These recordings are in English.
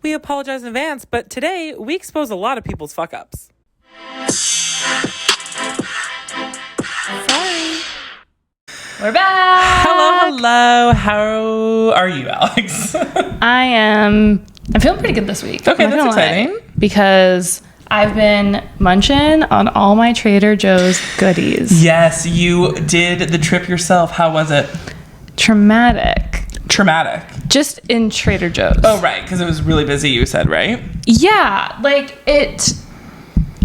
We apologize in advance, but today we expose a lot of people's fuck-ups. Sorry. We're back. Hello. How are you, Alex? I'm feeling pretty good this week. Okay, that's exciting. Because I've been munching on all my Trader Joe's goodies. Yes, you did the trip yourself. How was it? Traumatic. Just in Trader Joe's. Oh, right, because it was really busy, you said, right? Yeah,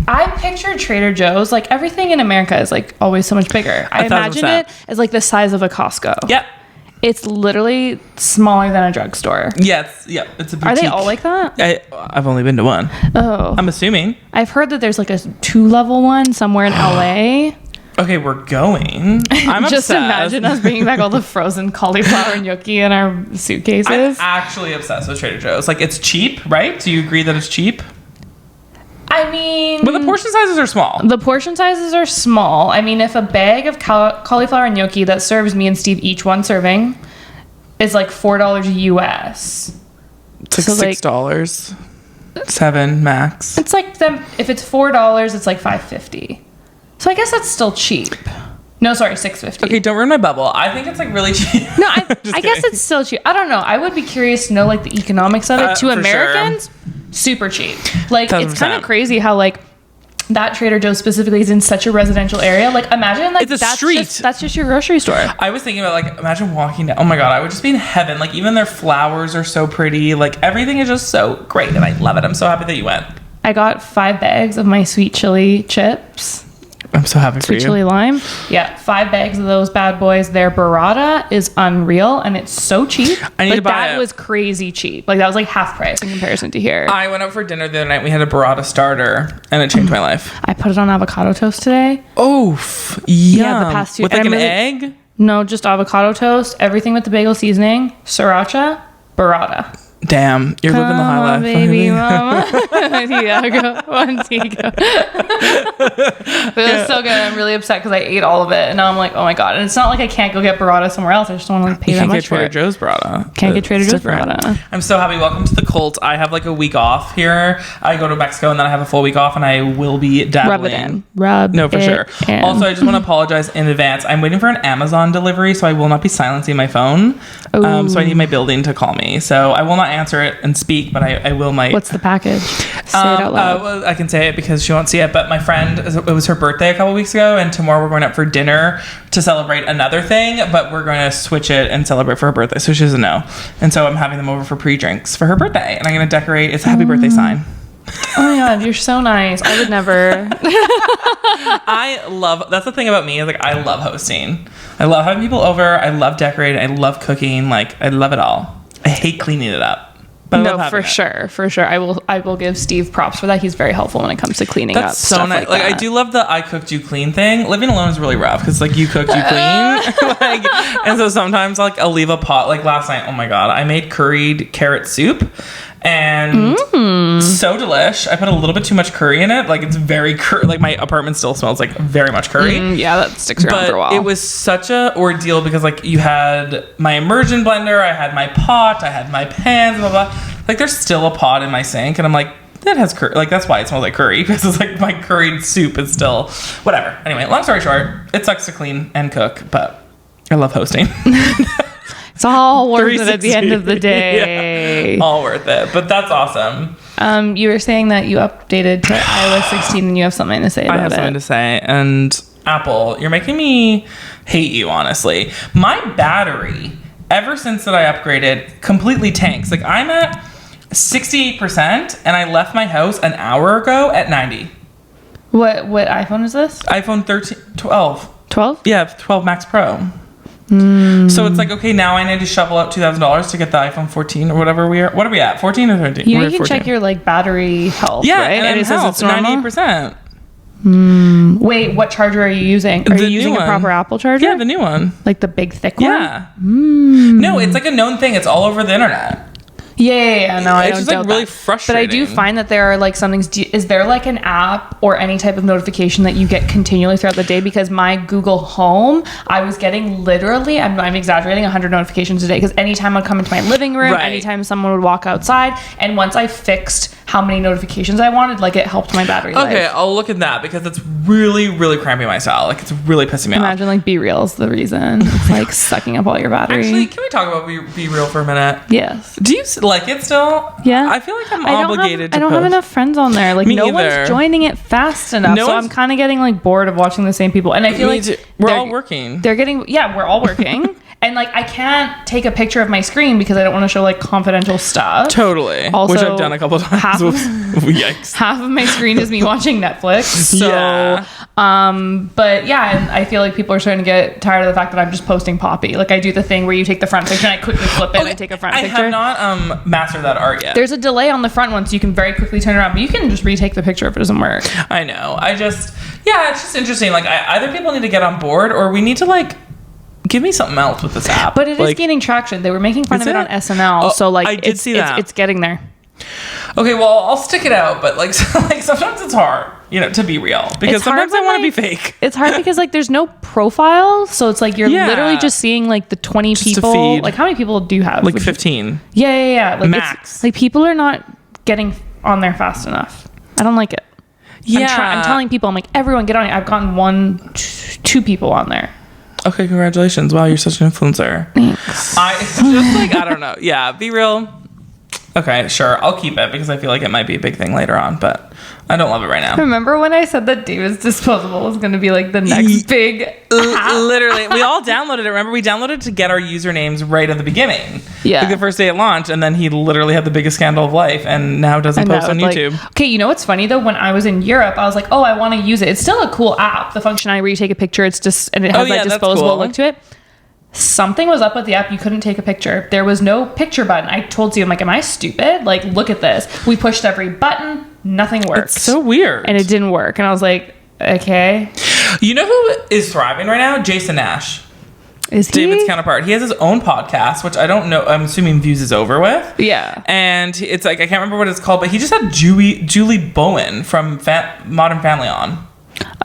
I pictured Trader Joe's, like everything in America is like always so much bigger. I imagine it as like the size of a Costco. Yep. It's literally smaller than a drugstore. Yeah, it's a boutique. Are they all like that? I've only been to one. Oh. I'm assuming. I've heard that there's like a 2-level one somewhere in LA. Okay, we're going. I'm just obsessed. Imagine us bringing back all the frozen cauliflower and gnocchi in our suitcases. I'm actually obsessed with Trader Joe's. Like, it's cheap, right? Do you agree that it's cheap? I mean... But the portion sizes are small. The portion sizes are small. I mean, if a bag of cauliflower and gnocchi that serves me and Steve each one serving is like $4 US. It's like $6. $7 max. It's like if it's $4, it's like $5.50. So I guess that's still cheap. No, sorry, $6.50. Okay, don't ruin my bubble. I think it's like really cheap. No, I guess it's still cheap. I don't know. I would be curious to know like the economics of it. To Americans, super cheap. Like 100%. It's kind of crazy how like that Trader Joe's specifically is in such a residential area. Like imagine like it's a street. That's just your grocery store. I was thinking about like imagine walking down. Oh my god, I would just be in heaven. Like even their flowers are so pretty. Like everything is just so great, and I love it. I'm so happy that you went. I got 5 bags of my sweet chili chips. I'm so happy for you. Sweet chili lime. Yeah, 5 bags of those bad boys. Their burrata is unreal, and it's so cheap. I need to buy it. That was crazy cheap. Like that was like half price in comparison to here. I went out for dinner the other night. We had a burrata starter, and it changed my life. I put it on avocado toast today. Oof. Yeah, the past 2 with like an egg. No, just avocado toast. Everything with the bagel seasoning. Sriracha. Burrata. Damn, you're living the high life, baby mama. Tiago, Tiago. It was so good. I'm really upset because I ate all of it, and now I'm like, oh my god. And it's not like I can't go get burrata somewhere else. I just don't want to like pay that much for it. Can't get Trader Joe's burrata. Can't get Trader Joe's burrata. I'm so happy. Welcome to the cult. I have like a week off here. I go to Mexico and then I have a full week off, and I will be dabbling. Rub for sure. Also, I just want to apologize in advance. I'm waiting for an Amazon delivery, so I will not be silencing my phone. So I need my building to call me. So I will not answer it and speak, but I will. What's the package? Say it out loud. Well, I can say it because she won't see it, but my friend, it was her birthday a couple weeks ago, and tomorrow we're going out for dinner to celebrate another thing, but we're going to switch it and celebrate for her birthday, so she doesn't know. And so I'm having them over for pre-drinks for her birthday, and I'm going to decorate. It's a happy birthday sign. Oh my god, you're so nice. I would never. That's the thing about me, is like I love hosting. I love having people over. I love decorating. I love cooking. Like I love it all. I hate cleaning it up. But no, for sure. I will give Steve props for that. He's very helpful when it comes to cleaning up. That's so nice. Like I do love the I cooked you clean thing. Living alone is really rough because like you cooked you clean. And so sometimes like I'll leave a pot. Like last night, oh my god, I made curried carrot soup. And so delish. I put a little bit too much curry in it. Like it's very like my apartment still smells like very much curry. Yeah, that sticks around for a while. It was such a ordeal because like you had my immersion blender, I had my pot, I had my pans, blah blah. Like there's still a pot in my sink, and I'm like, that has curry. Like that's why it smells like curry, because it's like my curried soup is still whatever. Anyway, long story short, it sucks to clean and cook, but I love hosting. It's all worth it at the end of the day. Yeah, all worth it. But that's awesome. You were saying that you updated to iOS 16 and you have something to say about it. I have something to say. And Apple, you're making me hate you, honestly. My battery, ever since that I upgraded, completely tanks. Like I'm at 68% and I left my house an hour ago at 90. What iPhone is this? iPhone 12. 12? Yeah, 12 Max Pro. So it's like, okay, now I need to shovel out $2,000 to get the iPhone 14 or whatever we are. What are we at? 14 or 13? You can check your like battery health, yeah, right? And it says it's 98%. Wait, what charger are you using? Are you using a proper Apple charger? Yeah, the new one. Like the big thick one? Yeah. No, it's like a known thing. It's all over the internet. Yeah. No, I don't just like really frustrating. But I do find that there are like some things. Is there like an app or any type of notification that you get continually throughout the day? Because my Google Home, I was getting literally, I'm exaggerating, 100 notifications a day. Because anytime I'd come into my living room, anytime someone would walk outside, and once I fixed how many notifications I wanted, like it helped my battery life. Okay, I'll look at that because it's really, really cramping my style. Like it's really pissing me off. Imagine like Be Real's the reason. It's like sucking up all your battery. Actually, can we talk about Be Real for a minute? Yes. Do you like it still? Yeah. I feel like I'm obligated to I don't have enough friends on there. Like no one's joining it fast enough. So I'm kind of getting like bored of watching the same people. And I feel like we're all working. We're all working. And like I can't take a picture of my screen because I don't want to show like confidential stuff. Totally. Also, which I've done a couple times. Yikes. Half of my screen is me watching Netflix. So but yeah, and I feel like people are starting to get tired of the fact that I'm just posting Poppy. Like I do the thing where you take the front picture and I quickly flip it and I take a front picture. I have not mastered that art yet. There's a delay on the front one, so you can very quickly turn around, but you can just retake the picture if it doesn't work. I know. It's just interesting. Like either people need to get on board or we need to like give me something else with this app. But it is gaining traction. They were making fun of it on SNL, so like I did see that. It's getting there. Okay, well, I'll stick it out, but like sometimes it's hard, to be real because sometimes I want to be fake. It's hard because like there's no profile, so it's like you're literally just seeing like the 20 just people. Like how many people do you have? Like 15. Yeah. Like max. Like people are not getting on there fast enough. I don't like it. Yeah, I'm telling people, I'm like, everyone get on it. I've gotten 2 people on there. Okay, congratulations. Wow, you're such an influencer. Thanks. I don't know. Yeah, Be Real. Okay, sure. I'll keep it because I feel like it might be a big thing later on, but I don't love it right now. Remember when I said that David's Disposable was going to be like the next big app? Literally. We all downloaded it. Remember, we downloaded it to get our usernames right at the beginning. Yeah. Like the first day it launched, and then he literally had the biggest scandal of life and now doesn't post on YouTube. Okay, you know what's funny though? When I was in Europe, I was like, oh, I want to use it. It's still a cool app. The functionality where you take a picture, it's just, and it has that disposable look to it. Something was up with the app. You couldn't take a picture. There was no picture button. I told you, I'm like, am I stupid? Like, look at this. We pushed every button. Nothing worked. It's so weird. And it didn't work. And I was like, okay. You know who is thriving right now? Jason Nash. Is he? David's counterpart. He has his own podcast, which I don't know. I'm assuming Views is over with. Yeah. And it's like, I can't remember what it's called, but he just had Julie Bowen from Modern Family on.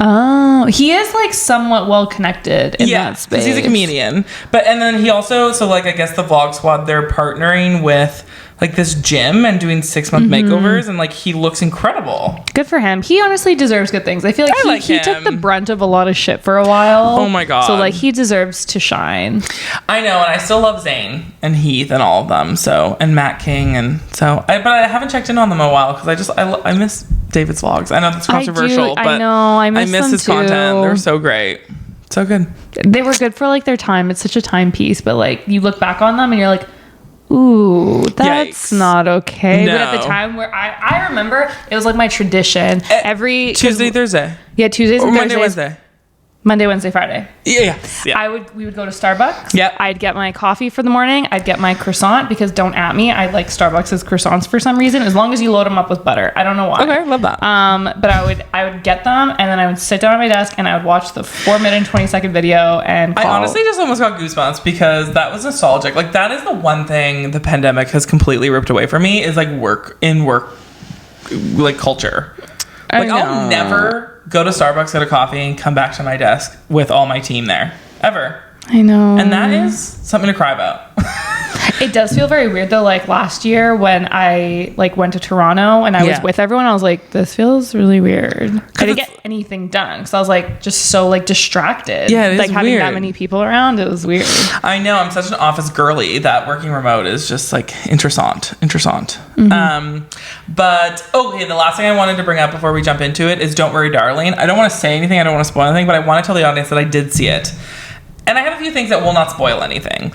Oh, he is like somewhat well connected in that space. Because he's a comedian. And then he also, so like I guess the Vlog Squad, they're partnering with like this gym and doing 6-month makeovers, and like he looks incredible. Good for him. He honestly deserves good things. I feel like he took the brunt of a lot of shit for a while. Oh my god. So like he deserves to shine. I know, and I still love Zayn and Heath and all of them. So, and Matt King, and so but I haven't checked in on them in a while because I miss David's vlogs. I know that's controversial, but I know I miss his too. content. They're so great. So good. They were good for like their time. It's such a timepiece, but like you look back on them and you're like, ooh, that's not okay. No. But at the time where I remember, it was like my tradition. Every Tuesday, Thursday. Yeah, Tuesdays and Monday, Thursdays. Wednesday. Monday, Wednesday, Friday. Yeah. We would go to Starbucks. Yep. I'd get my coffee for the morning. I'd get my croissant because don't at me. I like Starbucks' croissants for some reason, as long as you load them up with butter. I don't know why. Okay, love that. But I would get them and then I would sit down at my desk and I would watch the 4-minute and 20-second video and call. I honestly just almost got goosebumps because that was nostalgic. Like that is the one thing the pandemic has completely ripped away from me is like work like culture. Like I'll never go to Starbucks, get a coffee, and come back to my desk with all my team there. Ever. I know. And that is something to cry about. It does feel very weird though. Like last year when I like went to Toronto and I was with everyone, I was like, this feels really weird. I didn't get anything done because I was like just so like distracted. Yeah, it is like having weird. that many people around, it was weird. I know. I'm such an office girly that working remote is just like interessant. Mm-hmm. But okay, the last thing I wanted to bring up before we jump into it is Don't Worry, Darling. I don't want to say anything. I don't want to spoil anything, but I want to tell the audience that I did see it. And I have a few things that will not spoil anything.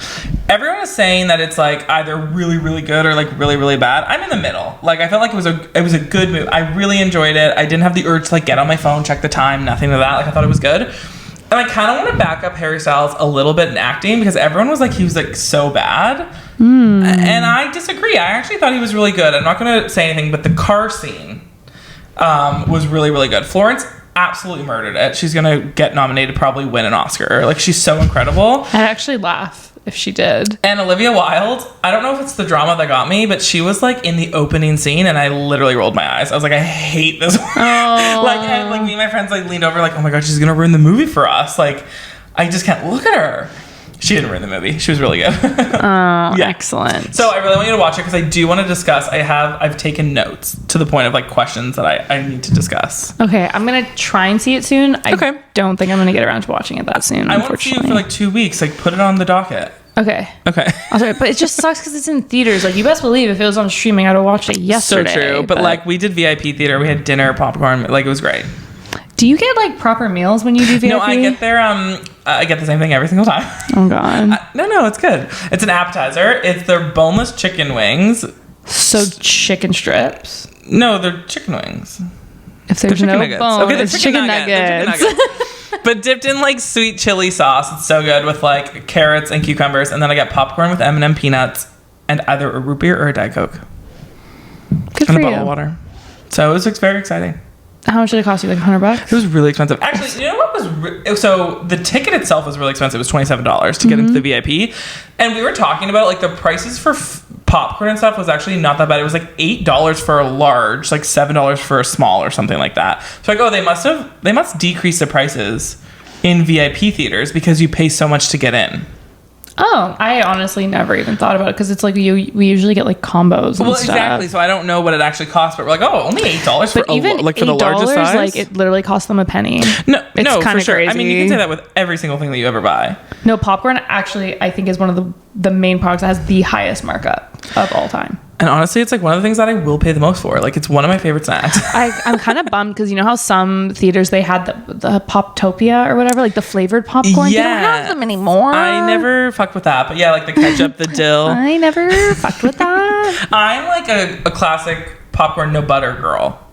Everyone is saying that it's like either really, really good or like really, really bad. I'm in the middle. Like I felt like it was a good movie. I really enjoyed it. I didn't have the urge to like get on my phone, check the time, nothing of that. Like I thought it was good. And I kind of want to back up Harry Styles a little bit in acting because everyone was like he was like so bad. And I disagree. I actually thought he was really good. I'm not going to say anything, but the car scene was really, really good. Florence absolutely murdered it. She's gonna get nominated, probably win an Oscar. Like she's so incredible. I actually laugh if she did. And Olivia Wilde, I don't know if it's the drama that got me, but she was like in the opening scene and I literally rolled my eyes. I was like, I hate this one. Like me and my friends like leaned over like, oh my god, she's gonna ruin the movie for us. Like, I just can't look at her. She didn't ruin the movie. She was really good. Excellent. So I really want you to watch it because I do want to discuss. I've taken notes to the point of like questions that I need to discuss. Okay, I'm gonna try and see it soon. I don't think I'm gonna get around to watching it that soon. I want to see it for like 2 weeks. Like, put it on the docket. Okay. I'll do it, but it just sucks because it's in theaters. Like, you best believe if it was on streaming, I'd have watched it yesterday. So true. But like, we did VIP theater. We had dinner, popcorn. Like, it was great. Do you get like proper meals when you do VIP? No, I get there. I get the same thing every single time. Oh god. No, it's good. It's an appetizer. It's their boneless chicken wings. So chicken strips? No, they're chicken wings. If there's no nuggets. bone, Okay, it's chicken nuggets. But dipped in like sweet chili sauce. It's so good with like carrots and cucumbers. And then I get popcorn with M&M peanuts and either a root beer or a Diet Coke. Good and for a bottle of water. So it was very exciting. How much did it cost you? Like $100? It was really expensive. Actually, you know what was... so the ticket itself was really expensive. It was $27 to get into the VIP. And we were talking about like the prices for popcorn and stuff was actually not that bad. It was like $8 for a large, like $7 for a small or something like that. So like, they must decrease the prices in VIP theaters because you pay so much to get in. Oh, I honestly never even thought about it because it's like we usually get like combos and stuff. Exactly. So I don't know what it actually costs, but we're like, oh, only $8 for even like for the largest size. Like it literally costs them a penny. No, it's for sure. crazy. I mean, you can say that with every single thing that you ever buy. No, popcorn actually I think is one of the main products that has the highest markup of all time. And honestly, it's like one of the things that I will pay the most for. Like, it's one of my favorite snacks. I'm kind of bummed because you know how some theaters they had the Poptopia or whatever, like the flavored popcorn. Yeah. They don't have them anymore. I never fucked with that, but yeah, like the ketchup, the dill. I never fucked with that. I'm like a classic popcorn no butter girl.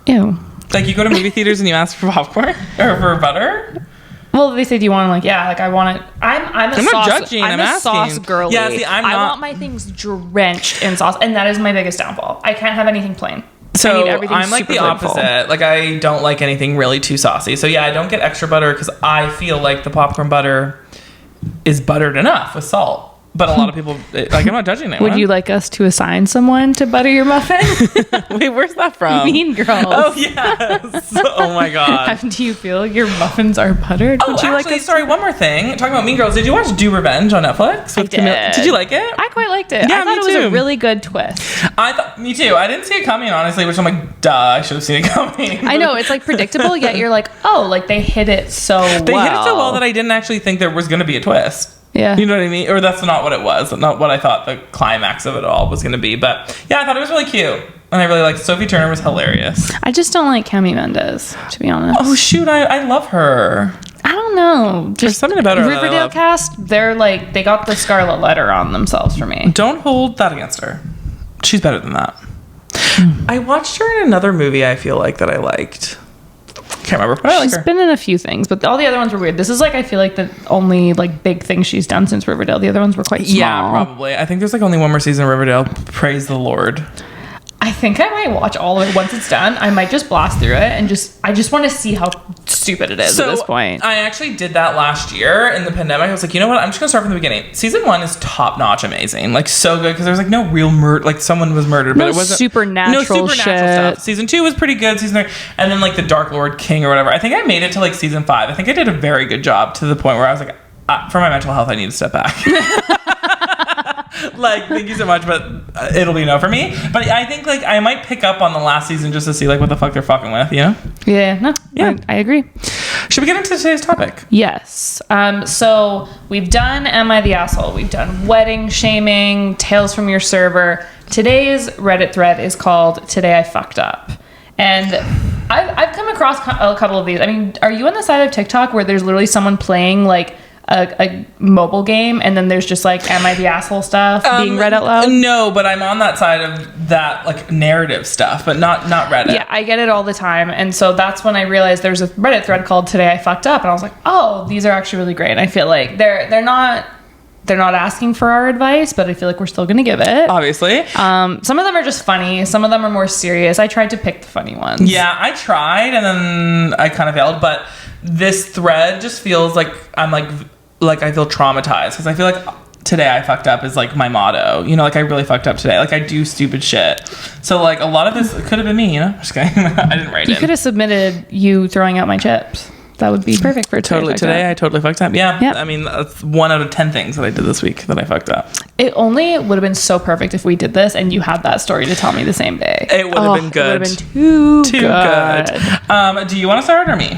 Ew. Like, you go to movie theaters and you ask for popcorn or for butter. Well, they say, do you want to like, yeah, like I want it. I'm sauce, not judging. I'm a asking. sauce girly. Yeah, see, I want my things drenched in sauce, and that is my biggest downfall. I can't have anything plain. So I'm like the opposite. Like, I don't like anything really too saucy. So yeah, I don't get extra butter because I feel like the popcorn butter is buttered enough with salt. But a lot of people, like, I'm not judging anyone. Would you like us to assign someone to butter your muffin? Wait, where's that from? Mean Girls. Oh, yes. Oh, my God. Do you feel your muffins are buttered? Oh, Would you actually, like sorry, one more thing. Talking about Mean Girls, did you watch Do Revenge on Netflix? I did. Did you like it? I quite liked it. Yeah, I thought it was a really good twist. Me too. I didn't see it coming, honestly, which I'm like, duh, I should have seen it coming. I know, it's like predictable, yet you're like, oh, like they hit it so well. They hit it so well that I didn't actually think there was going to be a twist. Yeah. You know what I mean? Or that's not what it was. Not what I thought the climax of it all was going to be. But yeah, I thought it was really cute. And I really liked Sophie Turner was hilarious. I just don't like Cami Mendes, to be honest. Oh, shoot. I love her. I don't know. There's something about her. Riverdale cast, they're like, they got the Scarlet Letter on themselves for me. Don't hold that against her. She's better than that. I watched her in another movie I feel like that I liked. Can't remember, but I like her. She's been in a few things, but all the other ones were weird. This is like, I feel like the only like big thing she's done since Riverdale. The other ones were quite small. Yeah, probably. I think there's like only one more season of Riverdale. Praise the Lord. I think I might watch all of it once it's done. I might just blast through it and I just want to see how stupid it is at this point. I actually did that last year in the pandemic. I was like, you know what? I'm just gonna start from the beginning. Season 1 is top notch, amazing, like so good because there was like no real murder, like someone was murdered, but it wasn't supernatural shit. Stuff. Season 2 was pretty good. Season 3, and then like the Dark Lord King or whatever. I think I made it to like season 5. I think I did a very good job to the point where I was like, for my mental health, I need to step back. Like, thank you so much, but it'll be no for me. But I think like I might pick up on the last season just to see like what the fuck they're fucking with, you know? Yeah, no, yeah, I agree. Should we get into today's topic? Yes. So we've done Am I the Asshole? We've done wedding shaming, tales from your server. Today's Reddit thread is called Today I Fucked Up. And I've come across a couple of these. I mean, are you on the side of TikTok where there's literally someone playing like a mobile game and then there's just like Am I the Asshole stuff being read out loud? No, but I'm on that side of that like narrative stuff, but not Reddit. Yeah, I get it all the time. And so that's when I realized there's a Reddit thread called Today I Fucked Up, and I was like, oh, these are actually really great. And I feel like they're not asking for our advice, but I feel like we're still gonna give it, obviously. Some of them are just funny, some of them are more serious. I tried to pick the funny ones. Yeah, I tried and then I kind of failed, but this thread just feels like I'm like like I feel traumatized because I feel like today I fucked up is like my motto. You know, like I really fucked up today. Like I do stupid shit. So like a lot of this could have been me, you know? Just kidding. I didn't write it. You could have submitted you throwing out my chips. That would be perfect for today. I totally fucked up. Yeah. Yep. I mean, that's 1 out of 10 things that I did this week that I fucked up. It only would have been so perfect if we did this and you had that story to tell me the same day. It would have been good. It would have been too good. Do you want to start or me?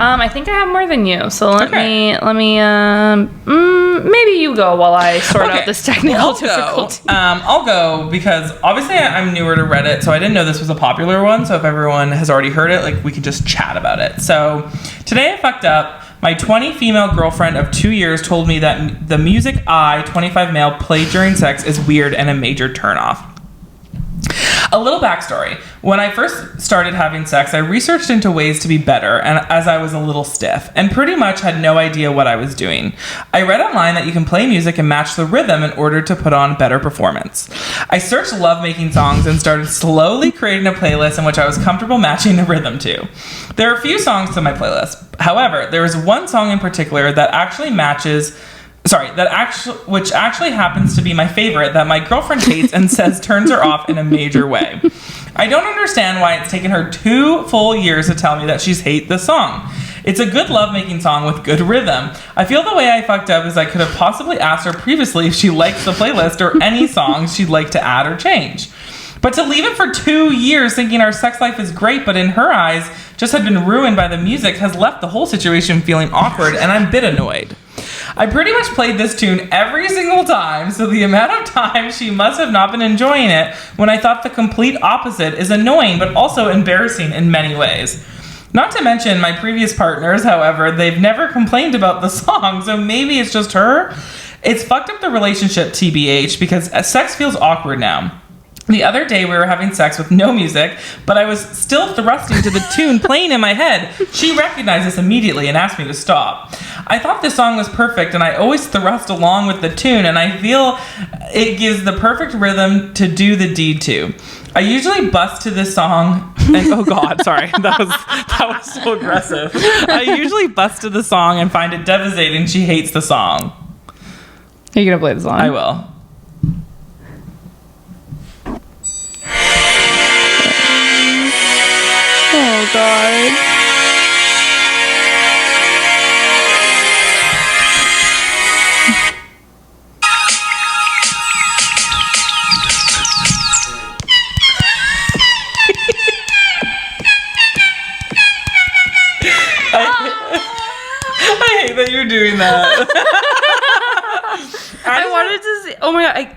I think I have more than you. So let me maybe you go while I sort out this technical difficulty. I'll go because obviously I'm newer to Reddit, so I didn't know this was a popular one. So if everyone has already heard it, like we could just chat about it. So today I fucked up. My 20 female girlfriend of 2 years told me that the music 25 male, play during sex is weird and a major turnoff. A little backstory. When I first started having sex, I researched into ways to be better, and as I was a little stiff, and pretty much had no idea what I was doing. I read online that you can play music and match the rhythm in order to put on better performance. I searched love-making songs and started slowly creating a playlist in which I was comfortable matching the rhythm to. There are a few songs to my playlist. However, there is one song in particular that which actually happens to be my favorite that my girlfriend hates and says turns her off in a major way. I don't understand why it's taken her 2 full years to tell me that she's hate the song. It's a good lovemaking song with good rhythm. I feel the way I fucked up is I could have possibly asked her previously if she likes the playlist or any songs she'd like to add or change. But to leave it for 2 years thinking our sex life is great, but in her eyes just had been ruined by the music has left the whole situation feeling awkward, and I'm a bit annoyed. I pretty much played this tune every single time, so the amount of time she must have not been enjoying it when I thought the complete opposite is annoying but also embarrassing in many ways. Not to mention my previous partners, however, they've never complained about the song, so maybe it's just her. It's fucked up the relationship, TBH, because sex feels awkward now. The other day we were having sex with no music, but I was still thrusting to the tune playing in my head. She recognized this immediately and asked me to stop. I thought this song was perfect, and I always thrust along with the tune, and I feel it gives the perfect rhythm to do the deed to. I usually bust to this song, and oh god, sorry, that was so aggressive. I usually bust to the song and find it devastating she hates the song. Are you gonna play the song? I will. Oh god. I hate that you're doing that. I wanted to see. Oh my god.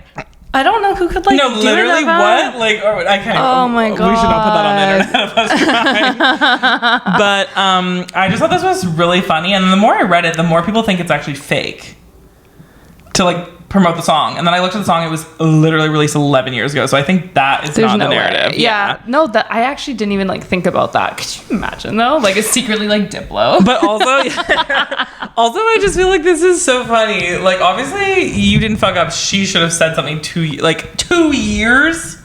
I don't know who could like. No, literally what? Like, or I can't. Oh my god. We should not put that on the internet of us crying. But I just thought this was really funny, and the more I read it, the more people think it's actually fake to like promote the song. And then I looked at the song; it was literally released 11 years ago. So I think that is not the narrative. Yeah. No, that I actually didn't even like think about that. Could you imagine though? Like it's secretly like Diplo. But also, I just feel like this is so funny. Like obviously, you didn't fuck up. She should have said something 2 years.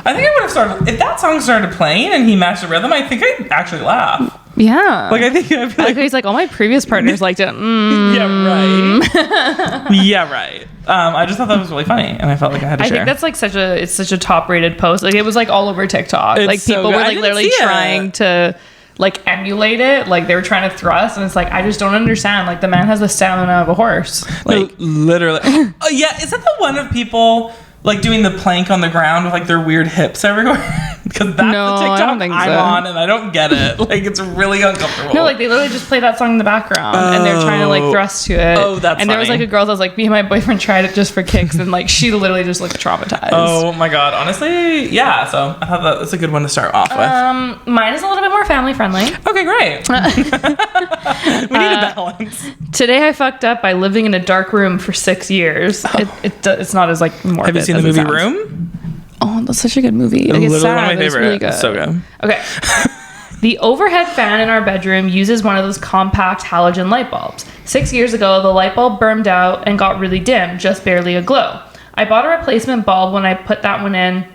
I think I would have started if that song started playing and he matched the rhythm. I think I'd actually laugh. Yeah. Like I think I'd be like, he's like, all my previous partners liked it. Yeah, right. Yeah, right. I just thought that was really funny, and I felt like I had to share. I think that's like such a top rated post. Like it was like all over TikTok. It's like people were like literally trying to like emulate it. Like they were trying to thrust, and it's like I just don't understand. Like the man has the stamina of a horse. Like literally. Oh yeah, is that the one of people like doing the plank on the ground with like their weird hips everywhere? Because that's the TikTok I'm on, and I don't get it. Like it's really uncomfortable. No, like they literally just play that song in the background, and they're trying to like thrust to it. Oh, that's and funny. There was like a girl that was like, me and my boyfriend tried it just for kicks, and like she literally just looked traumatized. Oh my god, honestly, yeah. So I thought that's a good one to start off with. Mine is a little bit more family friendly. Okay, great. We need a balance. Today I fucked up by living in a dark room for 6 years. It's not as like morbid. Have you seen the movie Room? Oh, that's such a good movie. Like, it's sad, one of my favorite. Really good. So good. Okay. The overhead fan in our bedroom uses one of those compact halogen light bulbs. 6 years ago, the light bulb burned out and got really dim, just barely a glow. I bought a replacement bulb when I put that one in.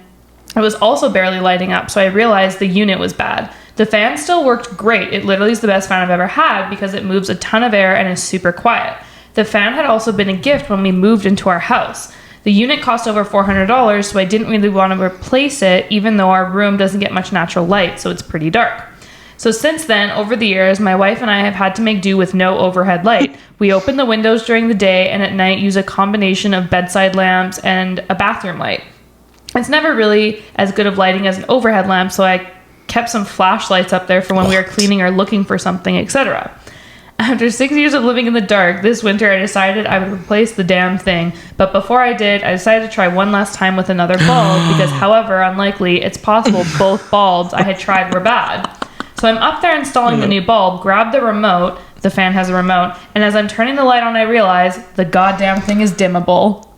It was also barely lighting up, so I realized the unit was bad. The fan still worked great. It literally is the best fan I've ever had because it moves a ton of air and is super quiet. The fan had also been a gift when we moved into our house. The unit cost over $400, so I didn't really want to replace it, even though our room doesn't get much natural light, so it's pretty dark. So since then, over the years, my wife and I have had to make do with no overhead light. We open the windows during the day and at night use a combination of bedside lamps and a bathroom light. It's never really as good of lighting as an overhead lamp, so I kept some flashlights up there for when we are cleaning or looking for something, etc. After 6 years of living in the dark, this winter I decided I would replace the damn thing. But before I did, I decided to try one last time with another bulb because, however unlikely it's possible both bulbs I had tried were bad. So I'm up there installing the new bulb, grab the remote, the fan has a remote, and as I'm turning the light on, I realize the goddamn thing is dimmable.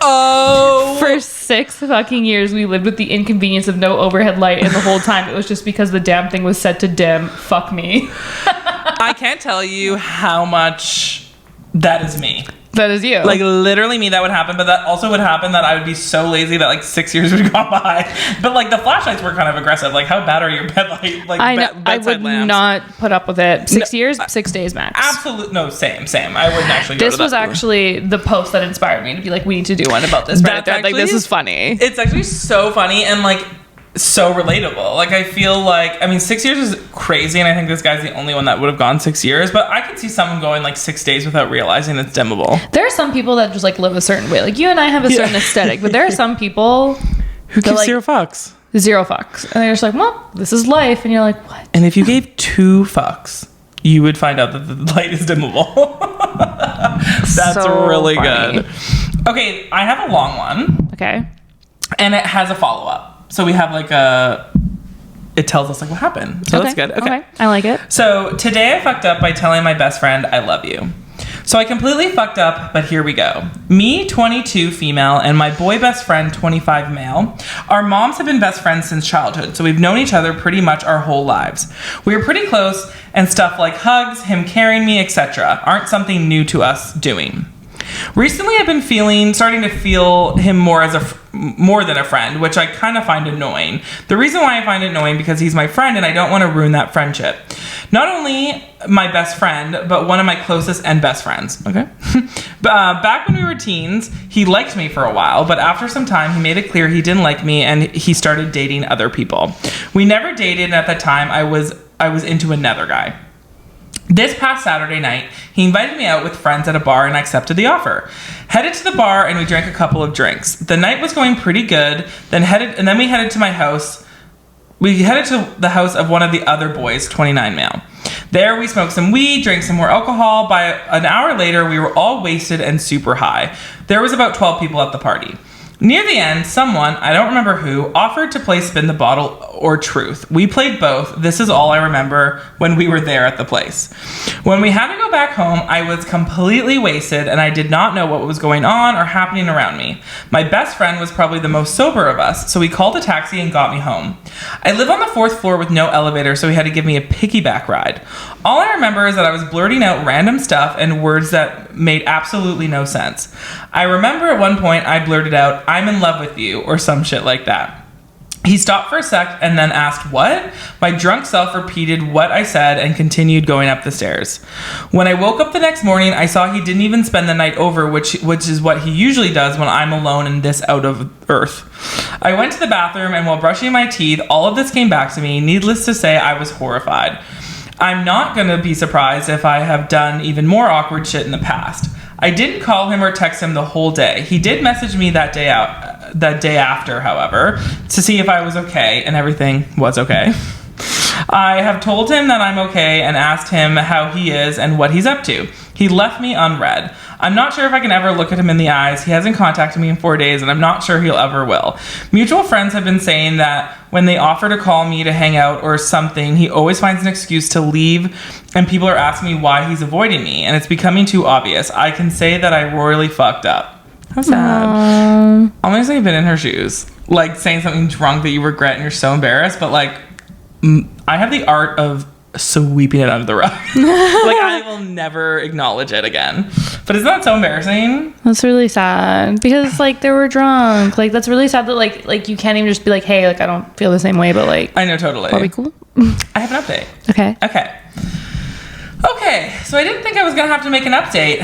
Oh! For 6 fucking years, we lived with the inconvenience of no overhead light, and the whole time it was just because the damn thing was set to dim. Fuck me. I can't tell you how much that is me. That is you. Like, literally me, that would happen. But that also would happen that I would be so lazy that, like, 6 years would go by. But, like, the flashlights were kind of aggressive. Like, how bad are your bedside I would lamps? not put up with it. 6 years, 6 days max. Absolutely. No, same. I wouldn't actually go This to that. was actually the post that inspired me to be like, we need to do one about this. Right? Like, this is funny. It's actually so funny and, like, so relatable. Like, I feel like, I mean, 6 years is crazy, and I think this guy's the only one that would have gone 6 years, but I could see someone going like 6 days without realizing it's dimmable. There are some people that just like live a certain way. Like, you and I have a certain aesthetic, but there are some people who give like, zero fucks. Zero fucks. And they're just like, well, this is life. And you're like, what? And if you gave 2 fucks, you would find out that the light is dimmable. That's so really funny. Good. Okay, I have a long one. Okay. And it has a follow-up. So we have like it tells us like what happened. So that's good. Okay. I like it. So today I fucked up by telling my best friend I love you. So I completely fucked up, but here we go. Me, 22 female, and my boy best friend, 25 male. Our moms have been best friends since childhood, so we've known each other pretty much our whole lives. We were pretty close, and stuff like hugs, him carrying me, etc. aren't something new to us doing. Recently, I've been starting to feel him more than a friend, which I kind of find annoying. The reason why I find it annoying because he's my friend and I don't want to ruin that friendship. Not only my best friend, but one of my closest and best friends. Okay. Back when we were teens, he liked me for a while, but after some time, he made it clear he didn't like me and he started dating other people. We never dated, and at the time, I was into another guy. This past Saturday night, he invited me out with friends at a bar and I accepted the offer. Headed to the bar and we drank a couple of drinks. The night was going pretty good, then we headed to my house. We headed to the house of one of the other boys, 29 male. There we smoked some weed, drank some more alcohol. By an hour later, we were all wasted and super high. There was about 12 people at the party. Near the end, someone, I don't remember who, offered to play Spin the Bottle or Truth. We played both. This is all I remember when we were there at the place. When we had to go back home, I was completely wasted and I did not know what was going on or happening around me. My best friend was probably the most sober of us, so he called a taxi and got me home. I live on the 4th floor with no elevator, so he had to give me a piggyback ride. All I remember is that I was blurting out random stuff and words that made absolutely no sense. I remember at one point I blurted out, "I'm in love with you," or some shit like that. He stopped for a sec and then asked, "What?" My drunk self repeated what I said and continued going up the stairs. When I woke up the next morning, I saw he didn't even spend the night over, which is what he usually does when I'm alone in this out of earth. I went to the bathroom and while brushing my teeth, all of this came back to me. Needless to say, I was horrified. I'm not going to be surprised if I have done even more awkward shit in the past. I didn't call him or text him the whole day. He did message me that day after, however, to see if I was okay, and everything was okay. I have told him that I'm okay and asked him how he is and what he's up to. He left me unread. I'm not sure if I can ever look at him in the eyes. He hasn't contacted me in 4 days, and I'm not sure he'll ever will. Mutual friends have been saying that when they offer to call me to hang out or something, he always finds an excuse to leave, and people are asking me why he's avoiding me, and it's becoming too obvious. I can say that I royally fucked up. How sad. Almost like I've been in her shoes. Like saying something drunk that you regret and you're so embarrassed, but like, I have the art of sweeping it under the rug. Like, I will never acknowledge it again. But isn't that so embarrassing? That's really sad because like they were drunk. Like that's really sad that like you can't even just be like, hey, like I don't feel the same way, but like I know, totally. Probably cool. I have an update. Okay. Okay, so I didn't think I was going to have to make an update,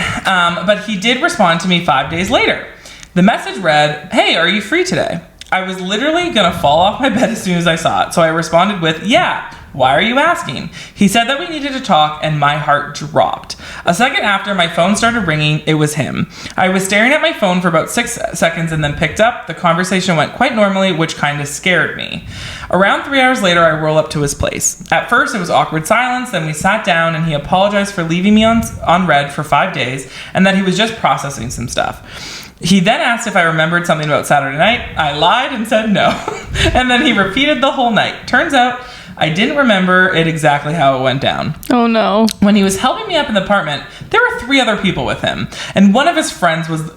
but he did respond to me 5 days later. The message read, "Hey, are you free today?" I was literally going to fall off my bed as soon as I saw it, so I responded with, "Yeah, why are you asking?" He said that we needed to talk, and my heart dropped. A second after, my phone started ringing. It was him. I was staring at my phone for about 6 seconds and then picked up. The conversation went quite normally, which kind of scared me. Around 3 hours later, I roll up to his place. At first, it was awkward silence. Then we sat down, and he apologized for leaving me on red for 5 days, and that he was just processing some stuff. He then asked if I remembered something about Saturday night. I lied and said no. And then he repeated the whole night. Turns out, I didn't remember it exactly how it went down. Oh no. When he was helping me up in the apartment, there were 3 other people with him, and one of his friends was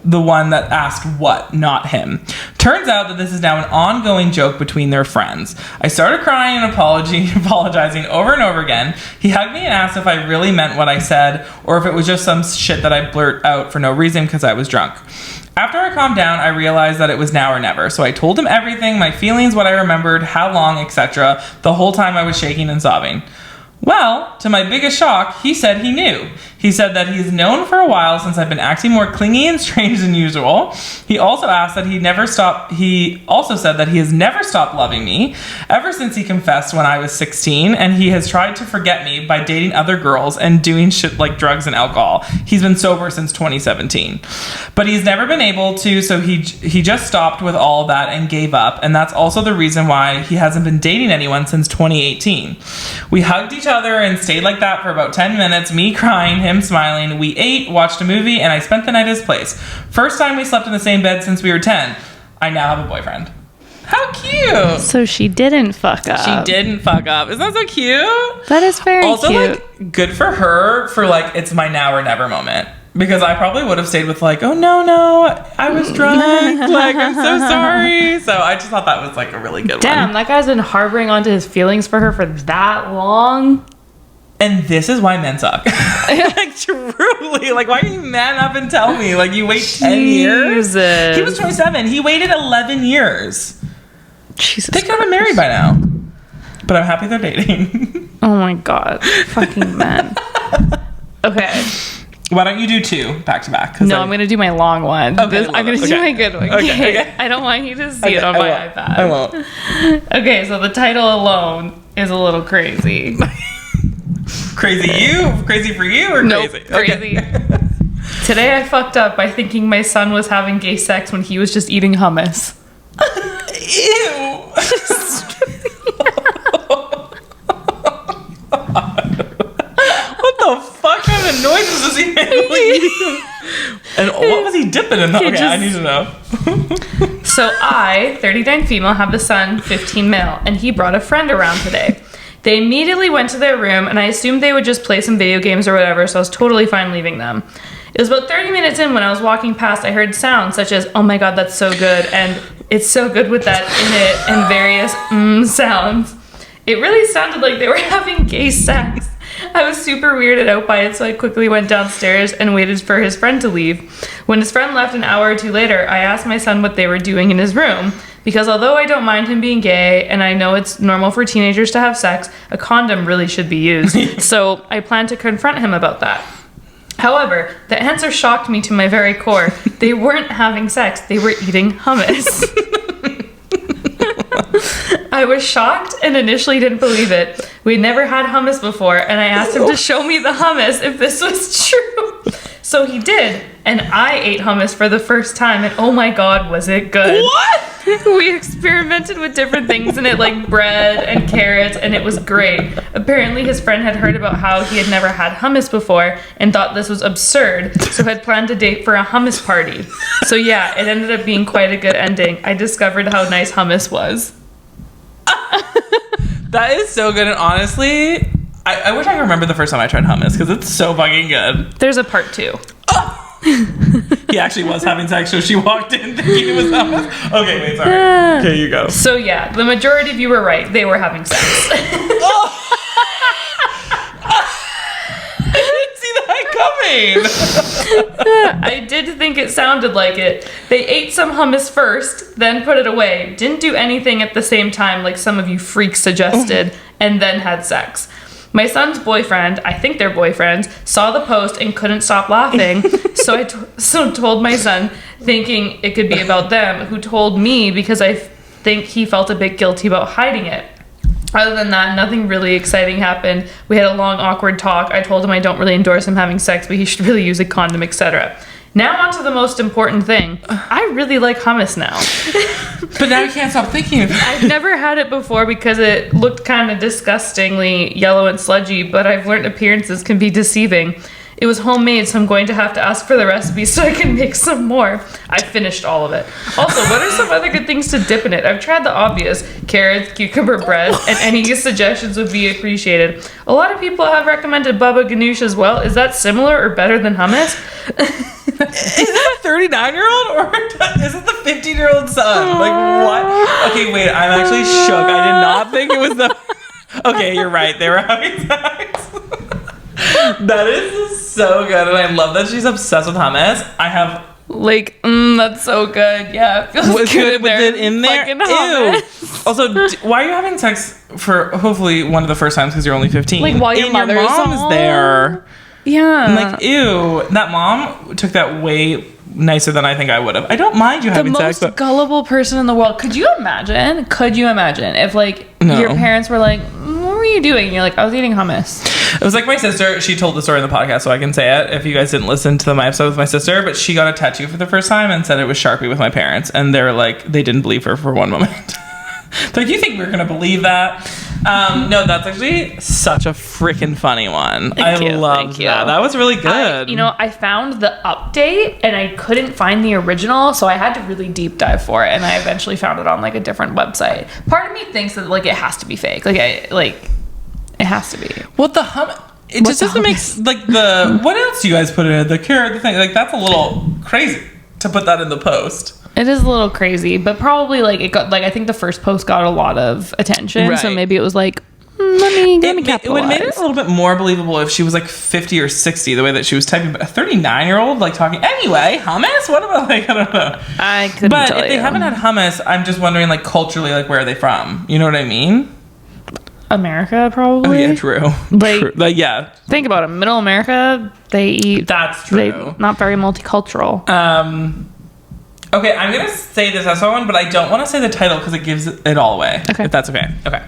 the one that asked what, not him. Turns out that this is now an ongoing joke between their friends. I started crying and apologizing over and over again. He hugged me and asked if I really meant what I said, or if it was just some shit that I blurt out for no reason because I was drunk. After I calmed down, I realized that it was now or never. So I told him everything, my feelings, what I remembered, how long, etc. The whole time I was shaking and sobbing. Well, to my biggest shock, he said he knew. He said that he's known for a while since I've been acting more clingy and strange than usual. He also asked that he also said that he has never stopped loving me ever since he confessed when I was 16, and he has tried to forget me by dating other girls and doing shit like drugs and alcohol. He's been sober since 2017. But he's never been able to, so he just stopped with all that and gave up, and that's also the reason why he hasn't been dating anyone since 2018. We hugged each other and stayed like that for about 10 minutes, me crying, him smiling. We ate, watched a movie, and I spent the night at his place. First time we slept in the same bed since we were 10. I now have a boyfriend. How cute! So she didn't fuck up. She didn't fuck up. Isn't that so cute? That is very also, cute. Like, good for her for, like, it's my now or never moment. Because I probably would have stayed with, like, oh, no, I was drunk. Like, I'm so sorry. So I just thought that was, like, a really good one. Damn, that guy's been harboring onto his feelings for her for that long. And this is why men suck. Like, truly. Like, why are you man up and tell me? Like, you wait 10 years? He was 27. He waited 11 years. Jesus They could have been married by now. But I'm happy they're dating. Oh, my God. Fucking men. Okay. Why don't you do 2 back to back? No, I'm going to do my long one. Okay, I'm going to do my good one. Okay. I don't want you to see it on my iPad. I won't. Okay, so the title alone is a little crazy. Crazy for you, or nope, crazy? Okay. Today I fucked up by thinking my son was having gay sex when he was just eating hummus. Ew. What the fuck kind of noises is he making? And what was he dipping in? Okay, I need to know. So I, 39 female, have a son, 15 male, and he brought a friend around today. They immediately went to their room, and I assumed they would just play some video games or whatever, so I was totally fine leaving them. It was about 30 minutes in when I was walking past, I heard sounds such as, oh my God, that's so good, and it's so good with that in it, and various sounds. It really sounded like they were having gay sex. I was super weirded out by it, so I quickly went downstairs and waited for his friend to leave. When his friend left an hour or 2 later, I asked my son what they were doing in his room, because although I don't mind him being gay, and I know it's normal for teenagers to have sex, a condom really should be used. So I plan to confront him about that. However, the answer shocked me to my very core. They weren't having sex, they were eating hummus. I was shocked and initially didn't believe it. We'd never had hummus before, and I asked him to show me the hummus if this was true. So he did, and I ate hummus for the first time, and oh my God, was it good. What? We experimented with different things in it, like bread and carrots, and it was great. Apparently his friend had heard about how he had never had hummus before and thought this was absurd, so had planned a date for a hummus party. So yeah, it ended up being quite a good ending. I discovered how nice hummus was. That is so good, and honestly, I wish I could remember the first time I tried hummus, because it's so fucking good. There's a part 2. He actually was having sex, so she walked in thinking it was hummus. Okay, wait, sorry. Okay, you go. So yeah, the majority of you were right. They were having sex. I didn't see that coming. I did think it sounded like it. They ate some hummus first, then put it away. Didn't do anything at the same time like some of you freaks suggested, and then had sex. My son's boyfriend, I think they're boyfriends, saw the post and couldn't stop laughing. So I told my son, thinking it could be about them, who told me because I think he felt a bit guilty about hiding it. Other than that, nothing really exciting happened. We had a long, awkward talk. I told him I don't really endorse him having sex, but he should really use a condom, etc. Now on to the most important thing. I really like hummus now. But now you can't stop thinking of it. I've never had it before because it looked kind of disgustingly yellow and sludgy, but I've learned appearances can be deceiving. It was homemade, so I'm going to have to ask for the recipe so I can make some more. I finished all of it. Also, what are some other good things to dip in it? I've tried the obvious, carrots, cucumber bread, and any suggestions would be appreciated. A lot of people have recommended baba ganoush as well. Is that similar or better than hummus? Is it a 39-year-old or is it the 15-year-old son? Like, what? Okay, wait, I'm actually shook. I did not think it was the... Okay, you're right. They were having sex. That is so good, and I love that she's obsessed with hummus. I have like, that's so good. Yeah, it feels good with it in there. Ew. Also, why are you having sex for hopefully one of the first times because you're only 15? Like while your mother's mom is there. Yeah. I'm like, ew. That mom took that way nicer than I think I would have. I don't mind you having sex. The most gullible person in the world. Could you imagine if like your parents were like, what were you doing? And you're like, I was eating hummus. It was like my sister. She told the story in the podcast, so I can say it if you guys didn't listen to my episode with my sister. But she got a tattoo for the first time and said it was Sharpie with my parents. And they were like, they didn't believe her for one moment. Like, you think we're going to believe that? No, that's actually such a freaking funny one. I love that. That was really good. I found the update and I couldn't find the original, so I had to really deep dive for it, and I eventually found it on like a different website. Part of me thinks that like it has to be fake. It has to be. What the It just doesn't make like the. What else do you guys put in it? The carrot, the thing. Like, that's a little crazy to put that in the post. It is a little crazy, but probably like it got like, I think the first post got a lot of attention, right. So maybe it was like, let me capitalize. It would make it a little bit more believable if she was like 50 or 60, the way that she was typing. But a 39-year-old like talking anyway. Hummus? What about like, I don't know. I couldn't tell you. But if they haven't had hummus, I'm just wondering like culturally, like where are they from? You know what I mean? America, probably. Oh yeah, true. Like yeah. Think about it. Middle America, they eat. That's true. Not very multicultural. Okay, I'm going to say this as one, but I don't want to say the title because it gives it all away. Okay. If that's okay. Okay.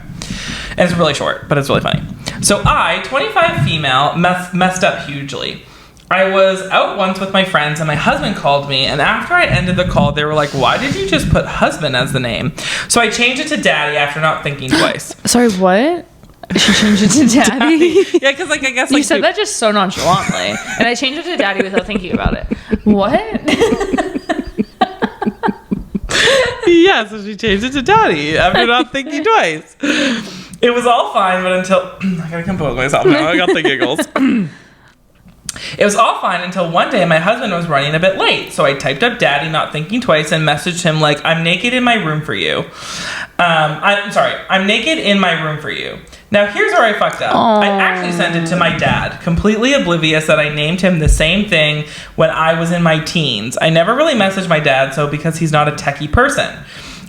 And it's really short, but it's really funny. So I, 25 female, messed up hugely. I was out once with my friends and my husband called me, and after I ended the call, they were like, why did you just put husband as the name? So I changed it to daddy after not thinking twice. Sorry, what? She changed it to daddy? Yeah, because like I guess you said that just so nonchalantly, and I changed it to daddy without thinking about it. What? Yeah, so she changed it to daddy after not thinking twice. It was all fine, but until I gotta compose myself now. I got the giggles. It was all fine until one day my husband was running a bit late, so I typed up daddy, not thinking twice, and messaged him like, I'm naked in my room for you. I'm naked in my room for you. Now here's where I fucked up. Aww. I actually sent it to my dad, completely oblivious that I named him the same thing when I was in my teens. I never really messaged my dad, so because he's not a techie person.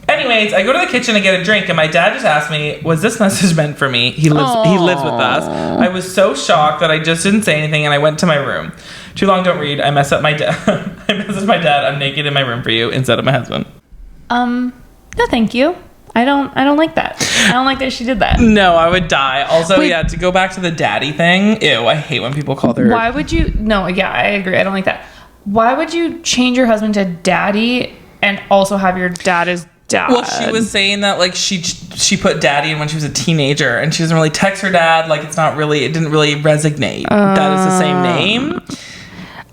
Anyways, I go to the kitchen to get a drink, and my dad just asked me, was this message meant for me? He lives with us. I was so shocked that I just didn't say anything, and I went to my room. Too long, don't read. I messaged my dad. I messaged my dad, I'm naked in my room for you, instead of my husband. No, thank you. I don't like that. I don't like that she did that. No, I would die. Also, yeah, to go back to the daddy thing, ew, I hate when people call their... Why would you... No, yeah, I agree. I don't like that. Why would you change your husband to daddy and also have your dad as dad? Well, she was saying that like she put daddy in when she was a teenager, and she doesn't really text her dad. Like it didn't really resonate. That is the same name.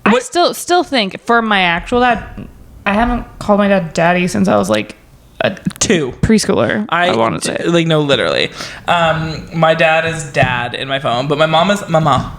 I still think for my actual dad, I haven't called my dad daddy since I was like a 2 preschooler. I want to say like no, literally. My dad is dad in my phone, but my mom is mama.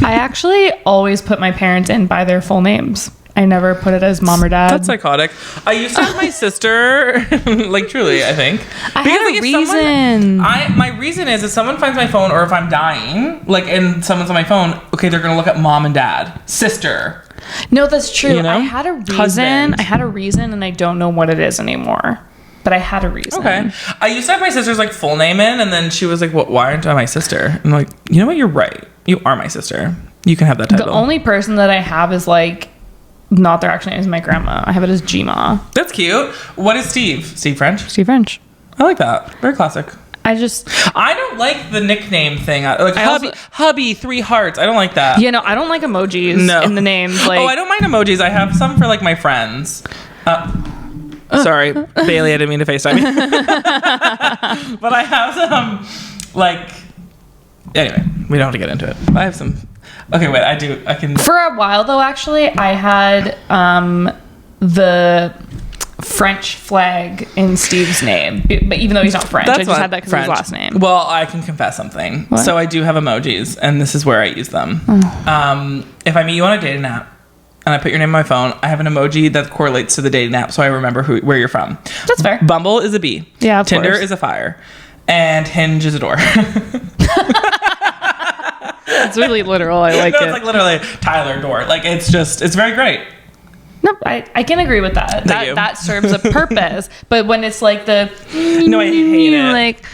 I actually always put my parents in by their full names. I never put it as mom or dad. That's psychotic. I used to have my sister, like truly, I think. I had a reason. My reason is if someone finds my phone or if I'm dying, like, and someone's on my phone, okay, they're going to look at mom and dad. Sister. No, that's true. You know? I had a reason. Husband. I had a reason and I don't know what it is anymore. but I had a reason. Okay. I used to have my sister's like full name in, and then she was like, "What? Why aren't I my sister?" I'm like, you know what? You're right. You are my sister. You can have that title. The only person that I have is like not their actual name is my grandma. I have it as Gma. That's cute. What is Steve? Steve French? Steve French. I like that. Very classic. I don't like the nickname thing. Like hubby, 3 hearts. I don't like that. Yeah, no, I don't like emojis in the names. Like, I don't mind emojis. I have some for like my friends. Sorry, Bailey, I didn't mean to FaceTime you. But I have some, like, anyway, we don't have to get into it. I have some. Okay, wait, I can. For a while, though, actually, I had the French flag in Steve's name. But even though he's not French, I just had that because of his last name. Well, I can confess something. What? So I do have emojis, and this is where I use them. If I meet you on a dating app, and I put your name on my phone, I have an emoji that correlates to the dating app, so I remember where you're from. That's fair. Bumble is a bee. Yeah, of Tinder course. is a fire. And Hinge is a door. It's really literal. I like it. It's like literally Tyler door. Like, it's very great. No, I can agree with that. That serves a purpose. But when it's like no, I hate it. Like,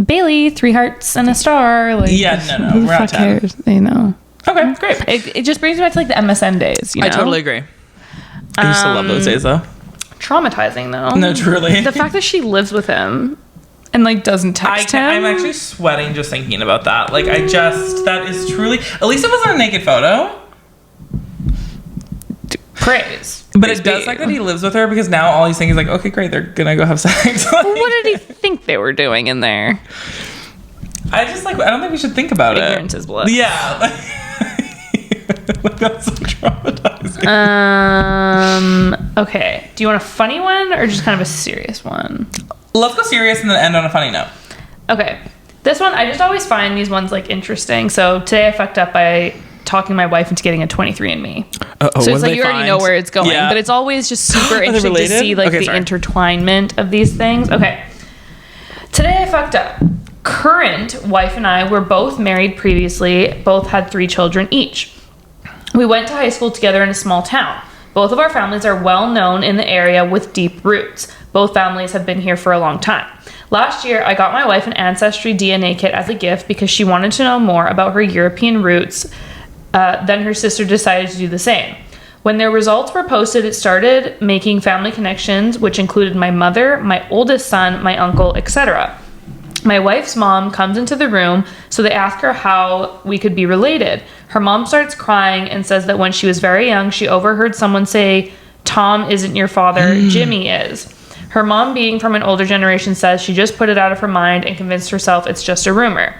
Bailey, 3 hearts and a star. Like, yeah, no, who the we're fuck not 10. cares? They know. Okay, great. It just brings me back to like the MSN days. You know? I totally agree. I used to love those days, though. Traumatizing, though. No, truly. The fact that she lives with him and like doesn't text him. I'm actually sweating just thinking about that. Like, that is truly. At least it wasn't a naked photo. Praise. But it does like that he lives with her, because now all he's thinking is like, okay, great, they're gonna go have sex. Well, what did he think they were doing in there? I don't think we should think about Ignorance is bliss. Yeah. Like, that's so traumatizing. Okay. Do you want a funny one or just kind of a serious one? Let's go serious and then end on a funny note. Okay. This one, I just always find these ones like interesting. So today I fucked up by talking my wife into getting a 23andMe. So it's like you already know where it's going, but it's always just super interesting to see like the intertwinement of these things. Okay. Today I fucked up. Current wife and I were both married previously, both had 3 children each. We went to high school together in a small town. Both of our families are well known in the area with deep roots. Both families have been here for a long time. Last year, I got my wife an Ancestry DNA kit as a gift because she wanted to know more about her European roots. Then her sister decided to do the same. When their results were posted, it started making family connections, which included my mother, my oldest son, my uncle, etc. My wife's mom comes into the room, so they ask her how we could be related. Her mom starts crying and says that when she was very young, she overheard someone say, "Tom isn't your father, Jimmy is." Her mom, being from an older generation, says she just put it out of her mind and convinced herself it's just a rumor.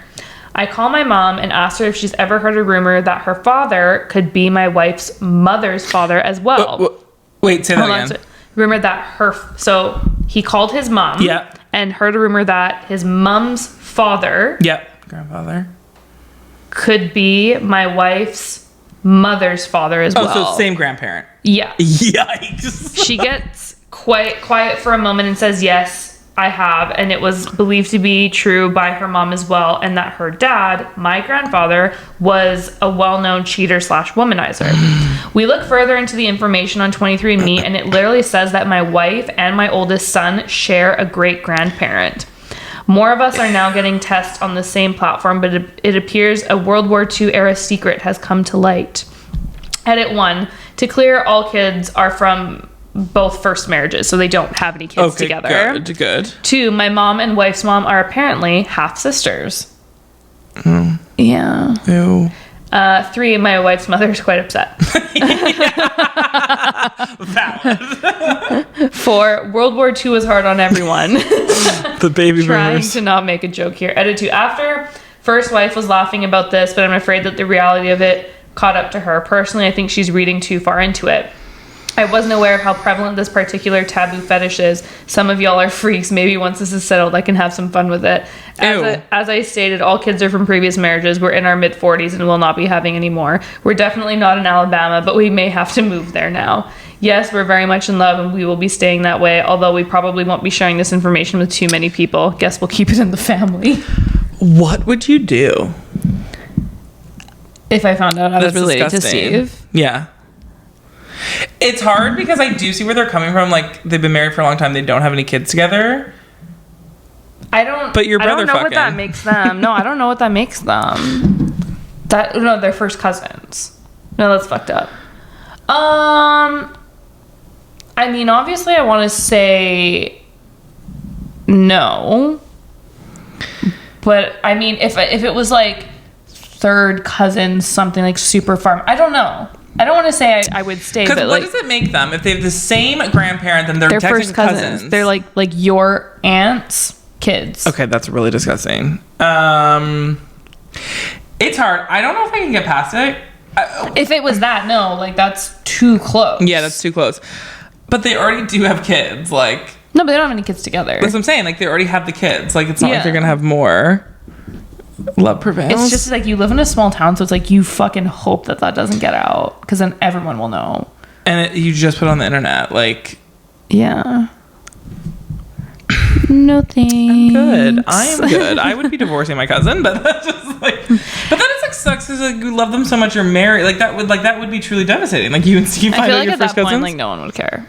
I call my mom and ask her if she's ever heard a rumor that her father could be my wife's mother's father as well. Wait, say that again. Rumor that so he called his mom. Yeah. And heard a rumor that his mom's father. Yep. Grandfather. Could be my wife's mother's father as well. Oh, so same grandparent. Yeah. Yikes. She gets quite quiet for a moment and says, "Yes, I have." And it was believed to be true by her mom as well. And that her dad, my grandfather, was a well-known cheater / womanizer. We look further into the information on 23andMe, and it literally says that my wife and my oldest son share a great-grandparent. More of us are now getting tests on the same platform, but it appears a World War II era secret has come to light. Edit 1. To clear, all kids are from both first marriages, so they don't have any kids together. Good. 2. My mom and wife's mom are apparently half-sisters. Mm. Yeah. Ew. 3, my wife's mother is quite upset. Valid. 4, World War II was hard on everyone. The baby Trying boomers. to not make a joke here. Edit 2, after first wife was laughing about this, but I'm afraid that the reality of it caught up to her. Personally, I think she's reading too far into it. I wasn't aware of how prevalent this particular taboo fetish is. Some of y'all are freaks. Maybe once this is settled, I can have some fun with it. As I stated, all kids are from previous marriages. We're in our mid-40s and will not be having any more. We're definitely not in Alabama, but we may have to move there now. Yes, we're very much in love and we will be staying that way, although we probably won't be sharing this information with too many people. Guess we'll keep it in the family. What would you do if I found out I was related disgusting. to Steve? Yeah. It's hard because I do see where they're coming from. Like, they've been married for a long time. They don't have any kids together. But your brother I don't know what that makes them. No, I don't know what that makes them. No, they're first cousins. No, that's fucked up. I mean, obviously, I want to say no. But I mean, if it was like third cousins, something like super far, I don't know. I don't want to say I would stay. Because what like, does it make them if they have the same grandparent? Then they're first cousins. They're like your aunt's kids. Okay, that's really disgusting. It's hard. I don't know if I can get past it. If it was that, no, like that's too close. Yeah, that's too close. But they already do have kids, like. No, but they don't have any kids together. That's what I'm saying. Like, they already have the kids. Like, it's not like they're gonna have more. Love prevails. It's just like you live in a small town, so it's like you fucking hope that doesn't get out, because then everyone will know. And you just put it on the internet, like. Yeah. No thanks. I'm good. I would be divorcing my cousin, but that's just like. But then it's like sucks because like you love them so much, you're married. Like that would be truly devastating. Like you and Steve find out your first cousins. Point, like no one would care.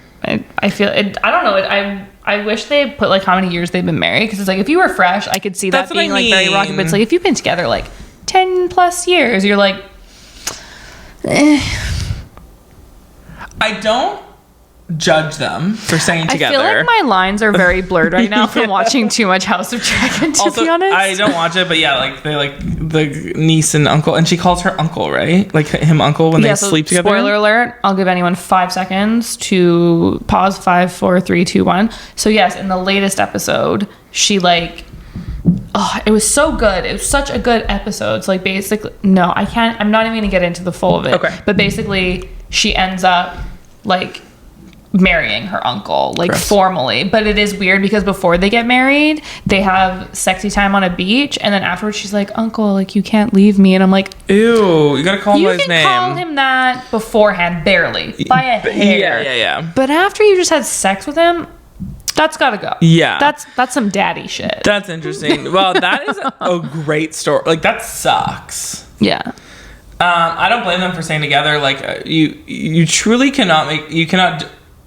I feel it. I don't know. I wish they put like how many years they've been married, because it's like if you were fresh, I could see that being like very rocky. But it's like if you've been together like 10 plus years, you're like. I don't judge them for staying together. I feel like my lines are very blurred right now from watching too much House of Dragon, to be honest. I don't watch it, but yeah, like they like the niece and uncle, and she calls her uncle, right? Like him uncle when they sleep together. Spoiler alert, I'll give anyone 5 seconds to pause. 5, 4, 3, 2, 1. So yes, in the latest episode, she like, oh, it was so good. It was such a good episode. So like basically, no, I can't, I'm not even gonna get into the full of it. Okay. But basically she ends up like marrying her uncle, like Gross. Formally. But it is weird because before they get married, they have sexy time on a beach, and then afterwards she's like, uncle, like you can't leave me. And I'm like, ew, you gotta call him by his name. You can call him that beforehand, barely, by a hair. Yeah. But after you just had sex with him, that's gotta go. Yeah. That's some daddy shit. That's interesting. Well, that is a great story. Like, that sucks. Yeah. I don't blame them for staying together. Like, you truly cannot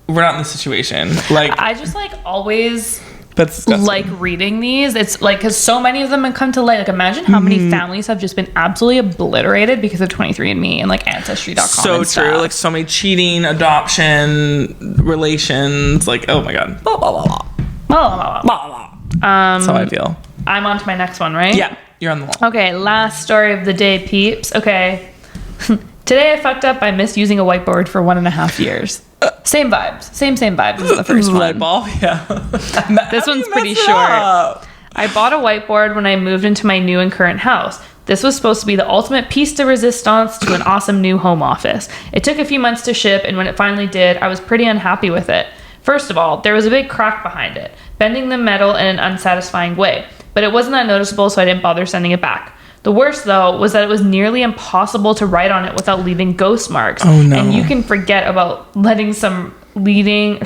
we're not in this situation. Like, I just like always that's like reading these. It's like, because so many of them have come to light. Like, imagine how many families have just been absolutely obliterated because of 23andMe and like Ancestry.com. So and true. stuff. Like, so many cheating, adoption, relations. Like, oh my god. Blah, blah, blah, blah. Blah, blah, blah. That's how I feel. I'm on to my next one, right? Yeah, you're on the wall. Okay, last story of the day, peeps. Okay. Today I fucked up. I missed using a whiteboard for 1.5 years. Same vibes. Same vibes as the first one. Light bulb, yeah. This one's pretty short. I bought a whiteboard when I moved into my new and current house. This was supposed to be the ultimate piece de resistance to an awesome new home office. It took a few months to ship, and when it finally did, I was pretty unhappy with it. First of all, there was a big crack behind it, bending the metal in an unsatisfying way. But it wasn't that noticeable, so I didn't bother sending it back. The worst, though, was that it was nearly impossible to write on it without leaving ghost marks. Oh, no. And you can forget about letting some writing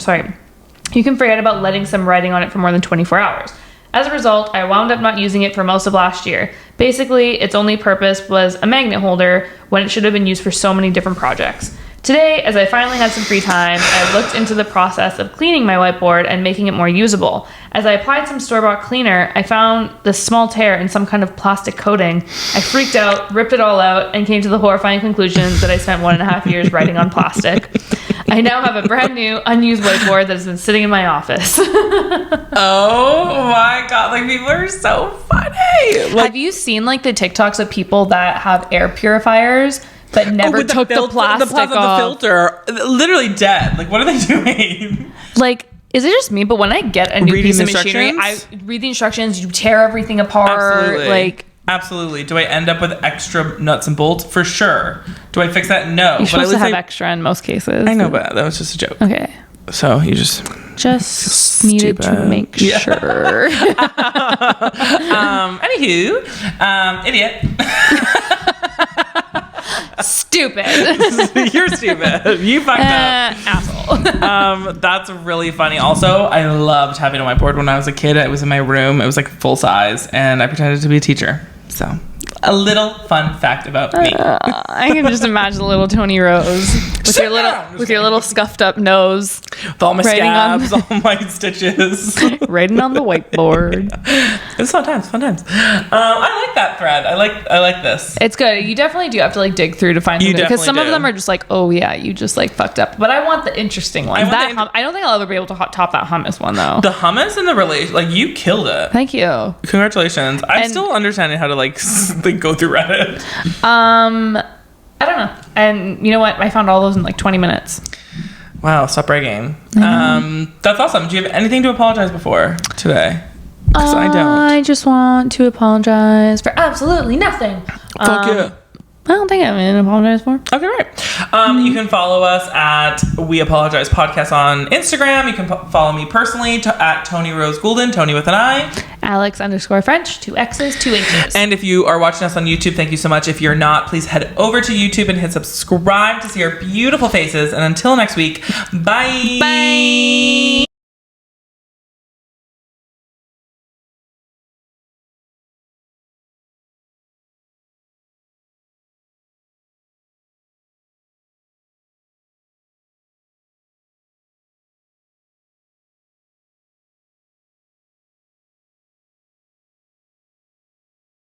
on it for more than 24 hours. As a result, I wound up not using it for most of last year. Basically, its only purpose was a magnet holder when it should have been used for so many different projects. Today, as I finally had some free time, I looked into the process of cleaning my whiteboard and making it more usable. As I applied some store-bought cleaner, I found this small tear in some kind of plastic coating. I freaked out, ripped it all out, and came to the horrifying conclusion that I spent 1.5 years writing on plastic. I now have a brand new, unused whiteboard that has been sitting in my office. Oh my god, like, people are so funny. Like, have you seen like the TikToks of people that have air purifiers but never took the plastic off? The filter, literally dead. Like, what are they doing? Like, is it just me? But when I get a new piece of machinery, I read the instructions. You tear everything apart. Absolutely. Like, absolutely. Do I end up with extra nuts and bolts? For sure. Do I fix that? No. You're supposed to have extra in most cases. I know, but that was just a joke. Okay. So you just needed to make sure. Anywho, idiot. Stupid. You're stupid. You fucked up. Asshole. That's really funny. Also, I loved having a whiteboard when I was a kid. It was in my room. It was like full size, and I pretended to be a teacher. So A little fun fact about me. I can just imagine little Tony Rose with your little scuffed up nose, with all my scabs, all my stitches, writing on the whiteboard. It's fun times. I like that thread. I like this. It's good. You definitely do have to like dig through to find something, because some of them are just like, oh yeah, you just like fucked up. But I want the interesting ones. I don't think I'll ever be able to top that hummus one though. The hummus and the relation, like you killed it. Thank you. Congratulations. I'm still understanding how to like go through Reddit. I don't know. And you know what? I found all those in like 20 minutes. Wow, stop bragging. That's awesome. Do you have anything to apologize before today? Because I don't. I just want to apologize for absolutely nothing. Fuck yeah. I don't think I have anything to apologize for. Okay, great. You can follow us at We Apologize Podcast on Instagram. You can follow me personally at Tony Rose Goulden, Tony with an I. Alex_French, 2 X's, 2 H's. And if you are watching us on YouTube, thank you so much. If you're not, please head over to YouTube and hit subscribe to see our beautiful faces. And until next week, bye. Bye.